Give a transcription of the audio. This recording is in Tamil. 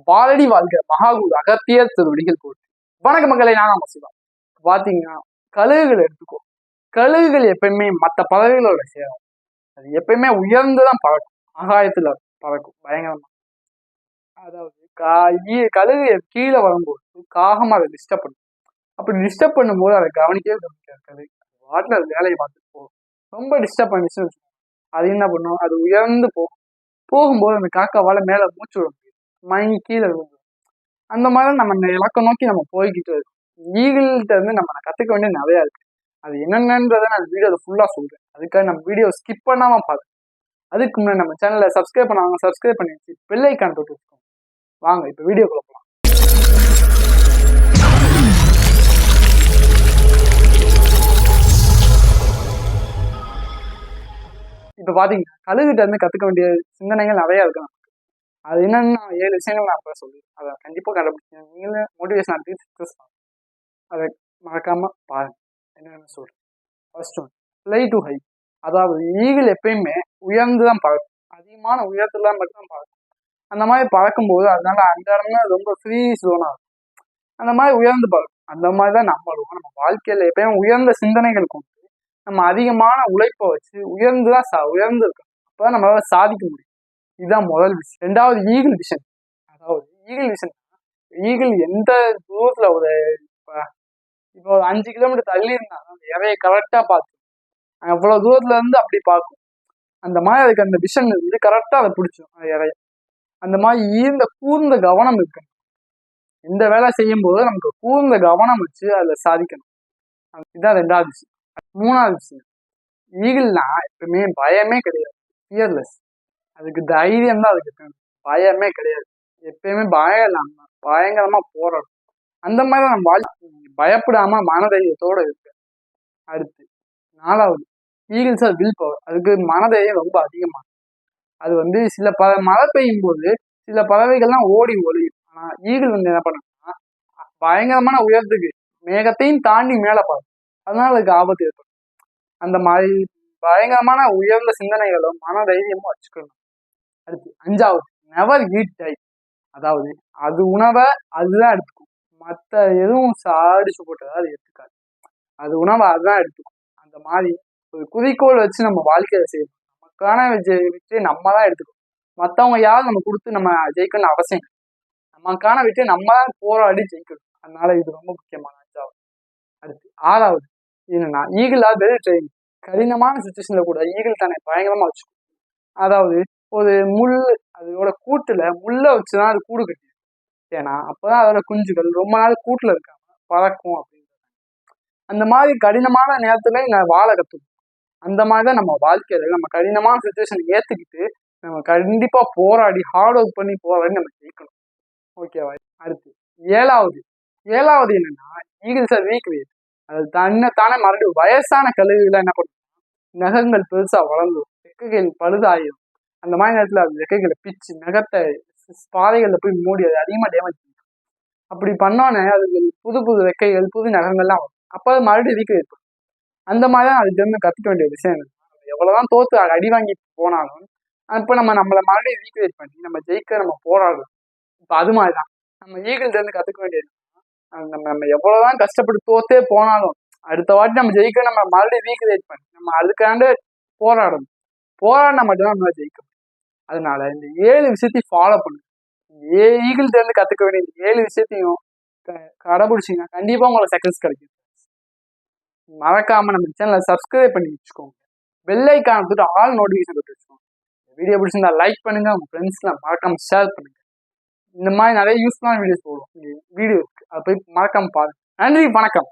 பாலடி வாழ்க மகாகுரு அகத்தியர் திருவடிகள் போட்டு. வணக்க மக்களை, நான் சிவா. பாத்தீங்கன்னா கழுகுகள் எடுத்துக்கோ. கழுகுகள் எப்பயுமே மற்ற பறவைகளோட சேரும். அது எப்பயுமே உயர்ந்துதான் பறக்கும், ஆகாயத்துல பறக்கும் பயங்கரமா. அதாவது கழுகு கீழே வரும்போது காகம் அதை டிஸ்டர்ப் பண்ணும். அப்படி டிஸ்டர்ப் பண்ணும்போது அதை கவனிக்காது கழுகு வாட்டில் அது வேலையை பார்த்துட்டு போகும். ரொம்ப டிஸ்டர்ப் பண்ணிச்சுன்னு வச்சுக்கோங்க, அது என்ன பண்ணும், அது உயர்ந்து போகும்போது அந்த காக்காவால மேல மூச்சு விட முடியும், மயங்கி கீழே விழுந்து. அந்த மாதிரி நம்ம இந்த இலக்கை நோக்கி நம்ம போய்கிட்டு இருக்கோம். ஈகிள்கிட்ட இருந்து நம்ம கத்துக்க வேண்டிய நிறையா இருக்கு. அது என்னென்னன்றதை நான் வீடியோவில் ஃபுல்லாக சொல்றேன். அதுக்காக நம்ம வீடியோ ஸ்கிப் பண்ணாம பாருங்க. அதுக்கு முன்னாடி நம்ம சேனலை சப்ஸ்கிரைப் பண்ணாங்க, சப்ஸ்கிரைப் பண்ணி வச்சு பெல் ஐக்கான் தொட்டு வச்சுக்கோங்க. வாங்க இப்போ வீடியோக்குள்ள போகலாம். இப்போ பார்த்தீங்கன்னா கழுகிட்ட இருந்து கற்றுக்க வேண்டிய சிந்தனைகள் நிறையா இருக்கு நமக்கு. அது என்னன்னா 7 விஷயங்கள் நான் இப்போ சொல்லுவேன். அதை கண்டிப்பாக கடைபிடிச்சேன். நீங்களும் மோட்டிவேஷன் ஆகிட்டு சக்ஸஸ் ஆகும். அதை மறக்காம பாருங்க. என்னென்னு சொல்றேன். First one, fly to high. அதாவது ஈகிள் எப்பயுமே உயர்ந்து தான் பறக்கும். அதிகமான உயரத்துல மட்டும்தான் பறக்கும். அந்த மாதிரி பறக்கும்போது அதனால அந்த இடம்னா ரொம்ப ஃப்ரீ ஜோனா இருக்கும். அந்த மாதிரி உயர்ந்து பறக்கும். அந்த மாதிரி தான் நம்மளும் நம்ம வாழ்க்கையில எப்பயும் உயர்ந்த சிந்தனைகள் கொண்டு நம்ம அதிகமான உழைப்பை வச்சு உயர்ந்துதான் உயர்ந்து இருக்கோம். அப்பதான் நம்மளால சாதிக்க முடியும். இதுதான் முதல் விஷயம். ரெண்டாவது ஈகிள் விஷன். அதாவது ஈகிள் விஷன், ஈகிள் எந்த தூரத்துல ஒரு இப்போ ஒரு 5 கிலோமீட்டர் தள்ளி இருந்தாலும் அந்த இறையை கரெக்டா பார்த்து அவ்வளவு தூரத்துல இருந்து அப்படி பார்க்கும். அந்த மாதிரி அதுக்கு அந்த விஷன் இருந்து கரெக்டா அதை பிடிச்சிடும் அந்த இறைய. அந்த மாதிரி கூர்ந்த கவனம் இருக்கணும். இந்த வேலை செய்யும் போது நமக்கு கூர்ந்த கவனம் வச்சு அதுல சாதிக்கணும். இதுதான் ரெண்டாவது விஷயம். மூணாவது விஷயம், ஈகிள்னா எப்பவுமே பயமே கிடையாது, ஃபியர்லெஸ். அதுக்கு தைரியம் தான் அதுக்கு இருக்கணும், பயமே கிடையாது. எப்பயுமே பயம் இல்லாம பயங்கரமா போராடும். அந்த மாதிரி நம்ம பயப்படாம மனதைரியத்தோட இருக்கு. அடுத்து நாலாவது, ஈகிள்ஸ் வில் பவர். அதுக்கு மனதைரியம் ரொம்ப அதிகமா. அது சில மழை பெய்யும் போது சில பறவைகள்லாம் ஓடி ஒளியும். ஆனா ஈகிள் என்ன பண்ணுன்னா பயங்கரமான உயரத்துக்கு மேகத்தையும் தாண்டி மேல பார்க்கும். அதனால அதுக்கு ஆபத்து ஏற்படும். அந்த மாதிரி பயங்கரமான உயர்ந்த சிந்தனைகளும் மன தைரியமும் வச்சுக்கணும். அடுத்து அஞ்சாவது, நெவர் ஈட் டை. அதாவது அது உணவை அதுதான் எடுத்துக்கும். மற்ற எதுவும் சாடிச்சு போட்டதா அது எடுத்துக்காது. அது உணவை அதுதான் எடுத்துக்கும். அந்த மாதிரி ஒரு குறிக்கோள் வச்சு நம்ம வாழ்க்கையில செய்யணும். நமக்கான வெற்றி நம்ம தான் எடுத்துக்கணும். மற்றவங்க யாரும் நம்ம கொடுத்து நம்ம ஜெயிக்கணும்னு அவசியம். நமக்கான வெற்றி நம்ம தான் போராடி ஜெயிக்கணும். அதனால இது ரொம்ப முக்கியமான அஞ்சாவது. அடுத்து ஆறாவது என்னன்னா, ஈகிளா வெல் ட்ரெயின். கடினமான சுச்சுவேஷன்ல கூட ஈகிள் தானே பயங்கரமா வச்சுக்கும். அதாவது ஒரு அதோட கூட்டுல முள்ள வச்சுதான் அது கூடு கட்டிடும். ஏன்னா அப்பதான் அதோட குஞ்சுகள் ரொம்ப நாள் கூட்டுல இருக்காம பறக்கும் அப்படின்னு. அந்த மாதிரி கடினமான நேரத்துல நான் வாழ கத்துக்கும். அந்த மாதிரிதான் நம்ம வாழ்க்கையில நம்ம கடினமான சுச்சுவேஷன் ஏத்துக்கிட்டு நம்ம கண்டிப்பா போராடி ஹார்ட் ஒர்க் பண்ணி போராடி நம்ம ஜெயிக்கணும். ஓகேவா? அடுத்து ஏழாவது என்னன்னா, ஈகிள்ஸ் ஆர் வீக் வெயிட். அது தானே மறுபடியும் வயசான கழுகுகளை என்ன பண்ணும், நகங்கள் பெருசா வளர்ந்துடும், ரெக்கைகள் பழுதாயிரும். அந்த மாதிரி நேரத்துல அது ரெக்கைகளை பிச்சு நகத்தை பாதைகள்ல போய் மூடி அது அதிகமா டேமேஜ் பண்ணும். அப்படி பண்ணோன்னே அதுக்கு புது புது ரெக்கைகள் புது நகங்கள்லாம் வரும். அப்போ அது மறுபடியும் வீக் ஏற்படும். அந்த மாதிரி தான் அதுக்கு இருந்து கத்துக்க வேண்டிய விஷயம். எவ்வளவுதான் தோத்து அடி வாங்கி போனாலும் இப்போ நம்மளை மறுபடியும் ரீக்ரியேட் பண்ணி நம்ம ஜெயிக்க நம்ம போராடுறோம். இப்போ அது மாதிரிதான் நம்ம ஈகிள்கிட்ட இருந்து கத்துக்க வேண்டியது. நம்ம எவ்வளவுதான் கஷ்டப்பட்டு தோத்தே போனாலும் அடுத்த வாட்டி நம்ம ஜெயிக்க நம்ம மறுபடியும் ரீக்ரியேட் பண்ணி நம்ம அதுக்காண்டு போராடணும். போராடினா மட்டும்தான் நம்ம ஜெயிக்க முடியும். அதனால இந்த 7 விஷயத்தையும் ஃபாலோ பண்ணுங்க. ஈகிள்கிட்ட இருந்து கத்துக்க வேண்டிய இந்த 7 விஷயத்தையும் கடைபிடிச்சிங்கன்னா கண்டிப்பா உங்களுக்கு சக்சஸ் கிடைக்கும். மறக்காம நம்ம சேனலை சப்ஸ்கிரைப் பண்ணி வச்சுக்கோங்க. பெல் ஐக்கான் வந்துட்டு ஆல் நோட்டிஃபிகேஷன் கொடுத்து வச்சுக்கோங்க. வீடியோ பிடிச்சிருந்தா லைக் பண்ணுங்க, உங்க ஃப்ரெண்ட்ஸ்லாம் மறக்காம ஷேர் பண்ணுங்க. இந்த மாதிரி நிறைய யூஸ்ஃபுல்லான வீடியோஸ் போடுவோம். வீடியோ இருக்கு, அதை போய் மறக்காம பாருங்க. நன்றி, வணக்கம்.